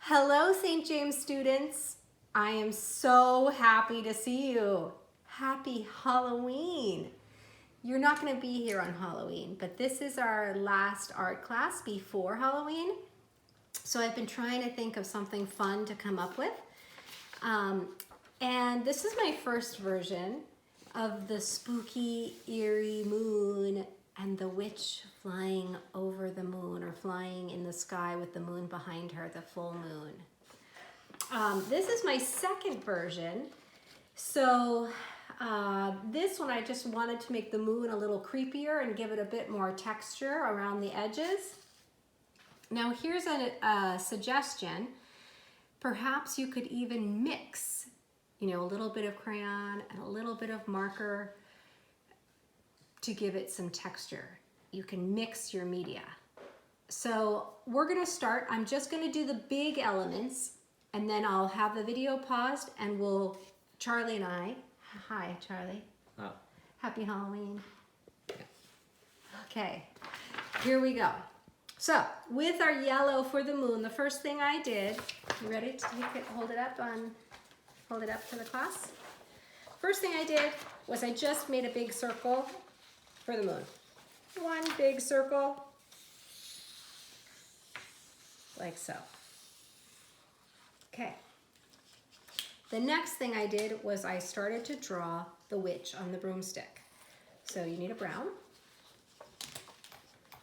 Hello, St. James students. I am so happy to see you. Happy Halloween. You're not going to be here on Halloween, but this is our last art class before Halloween. So I've been trying to think of something fun to come up with. And this is my first version of the spooky, eerie moon and the witch flying over the moon or flying in the sky with the moon behind her, the full moon. This is my second version. So this one I just wanted to make the moon a little creepier and give it a bit more texture around the edges. Now here's a suggestion. Perhaps you could even mix, a little bit of crayon and a little bit of marker to give it some texture. You can mix your media. So we're gonna start, I'm just gonna do the big elements and then I'll have the video paused and Charlie and I, hi Charlie. Oh. Happy Halloween. Okay, here we go. So with our yellow for the moon, the first thing I did, you ready to take it, hold it up to the class? First thing I did was I just made a big circle for the moon. One big circle, like so. Okay. The next thing I did was I started to draw the witch on the broomstick. So you need a brown.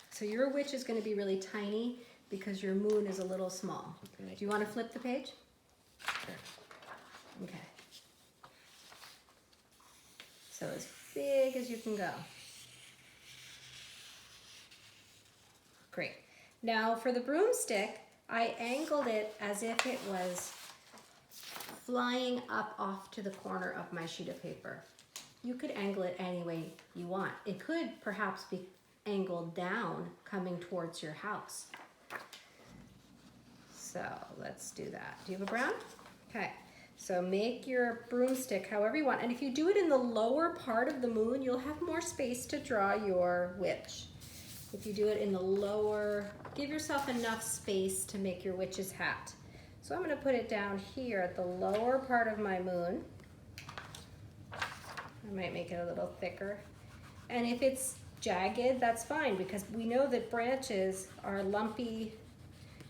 So your witch is going to be really tiny because your moon is a little small. Okay. Do you want to flip the page? Sure. Okay. So as big as you can go. Great. Now for the broomstick, I angled it as if it was flying up off to the corner of my sheet of paper. You could angle it any way you want. It could perhaps be angled down coming towards your house. So let's do that. Do you have a brown? Okay. So make your broomstick however you want. And if you do it in the lower part of the moon, you'll have more space to draw your witch. If you do it in the lower, give yourself enough space to make your witch's hat. So I'm going to put it down here at the lower part of my moon. I might make it a little thicker. And if it's jagged, that's fine because we know that branches are lumpy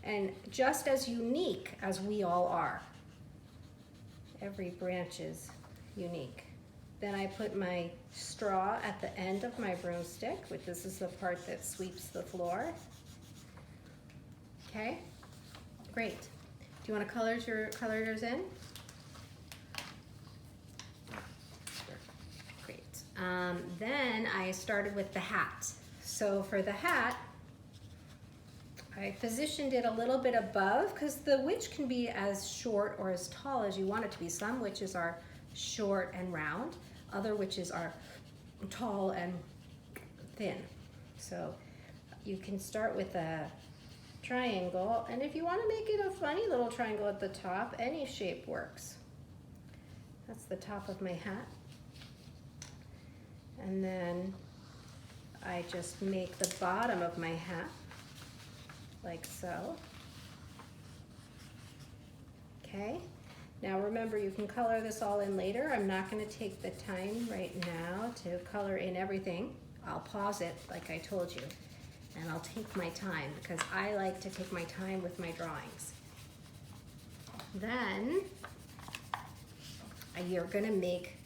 and just as unique as we all are. Every branch is unique. Then I put my straw at the end of my broomstick, which this is the part that sweeps the floor. Okay, great. Do you want to color yours in? Sure. Great. Then I started with the hat. So for the hat, I positioned it a little bit above because the witch can be as short or as tall as you want it to be. Some witches are short and round. Other witches are tall and thin. So you can start with a triangle, and if you want to make it a funny little triangle at the top, any shape works. That's the top of my hat. And then I just make the bottom of my hat like so. Okay. Now remember, you can color this all in later. I'm not going to take the time right now to color in everything. I'll pause it like I told you, and I'll take my time because I like to take my time with my drawings. Then you're going to make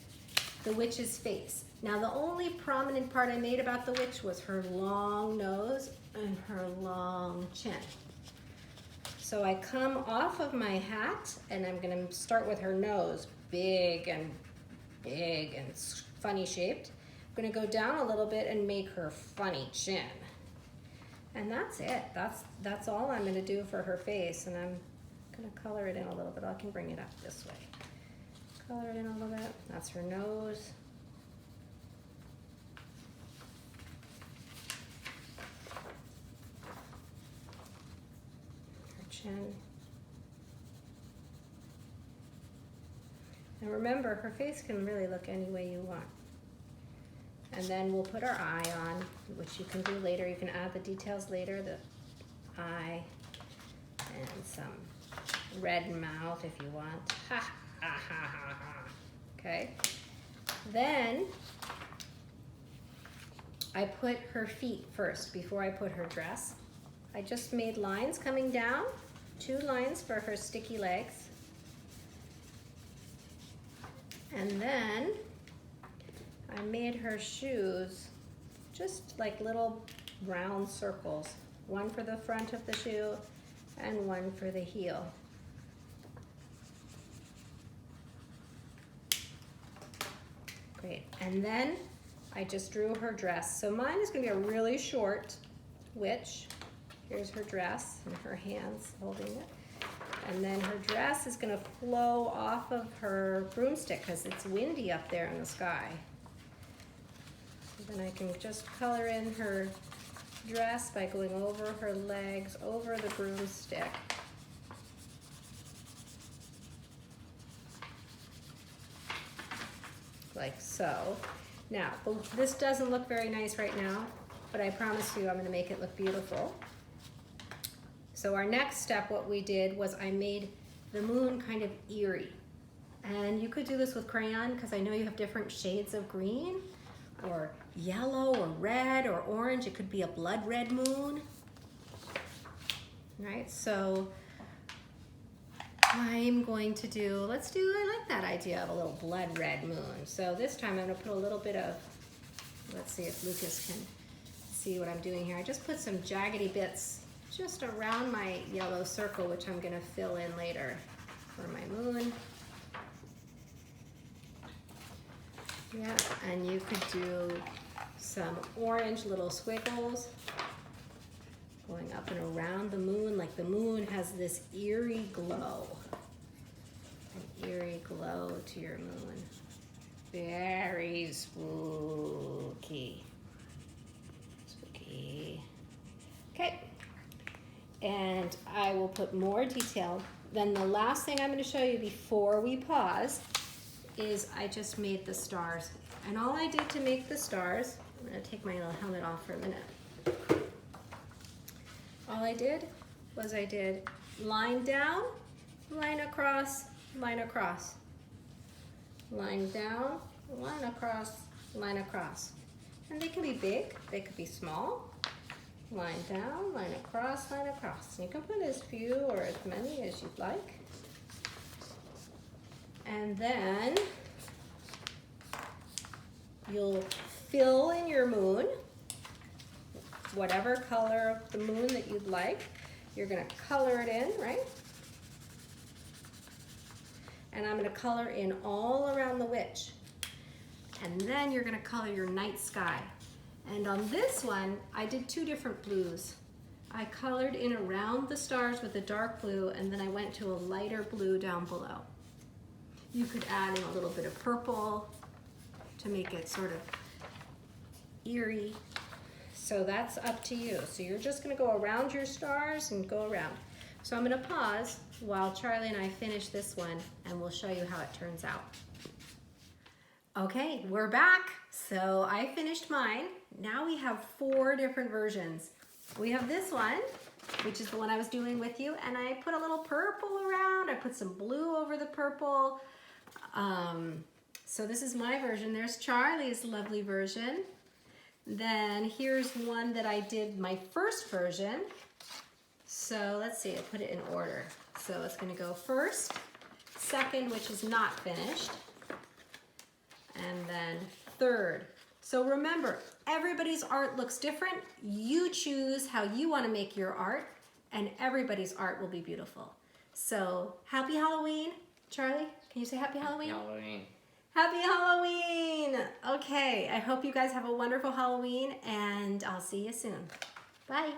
the witch's face. Now the only prominent part I made about the witch was her long nose and her long chin. So I come off of my hat and I'm gonna start with her nose, big and funny shaped. I'm gonna go down a little bit and make her funny chin. And that's it, that's all I'm gonna do for her face, and I'm gonna color it in a little bit. I can bring it up this way. Color it in a little bit, that's her nose. And remember, her face can really look any way you want. And then we'll put our eye on, which you can do later. You can add the details later, the eye and some red mouth if you want. Ha ha ha ha ha. Okay. Then I put her feet first before I put her dress. I just made lines coming down, 2 lines for her sticky legs. And then I made her shoes just like little round circles. One for the front of the shoe and one for the heel. Great, and then I just drew her dress. So mine is gonna be a really short witch. Here's her dress and her hands holding it. And then her dress is gonna flow off of her broomstick because it's windy up there in the sky. So then I can just color in her dress by going over her legs, over the broomstick. Like so. Now, this doesn't look very nice right now, but I promise you I'm gonna make it look beautiful. So our next step, what we did was I made the moon kind of eerie. And you could do this with crayon because I know you have different shades of green or yellow or red or orange. It could be a blood red moon. Right, so I'm going to do, I like that idea of a little blood red moon. So this time I'm gonna put a little bit of, let's see if Lucas can see what I'm doing here. I just put some jaggedy bits just around my yellow circle, which I'm gonna fill in later for my moon. Yeah, and you could do some orange little squiggles going up and around the moon, like the moon has this eerie glow. An eerie glow to your moon. Very spooky. Spooky. Okay. And I will put more detail. Then the last thing I'm going to show you before we pause is I just made the stars. And all I did to make the stars, I'm going to take my little helmet off for a minute. All I did was I did line down, line across, line across. Line down, line across, line across. And they can be big, they could be small. Line down, line across, line across. You can put as few or as many as you'd like. And then you'll fill in your moon, whatever color of the moon that you'd like. You're gonna color it in, right? And I'm gonna color in all around the witch. And then you're gonna color your night sky. And on this one, I did 2 different blues. I colored in around the stars with a dark blue, and then I went to a lighter blue down below. You could add in a little bit of purple to make it sort of eerie. So that's up to you. So you're just gonna go around your stars and go around. So I'm gonna pause while Charlie and I finish this one, and we'll show you how it turns out. Okay, we're back. So I finished mine. Now we have 4 different versions. We have this one, which is the one I was doing with you, and I put a little purple around. I put some blue over the purple. So this is my version. There's Charlie's lovely version. Then here's one that I did my first version. So let's see, I put it in order. So it's gonna go first, second, which is not finished, and then third. So remember, everybody's art looks different. You choose how you want to make your art, and everybody's art will be beautiful. So happy Halloween. Charlie, can you say happy Halloween? Happy Halloween. Happy Halloween. Okay, I hope you guys have a wonderful Halloween, and I'll see you soon. Bye.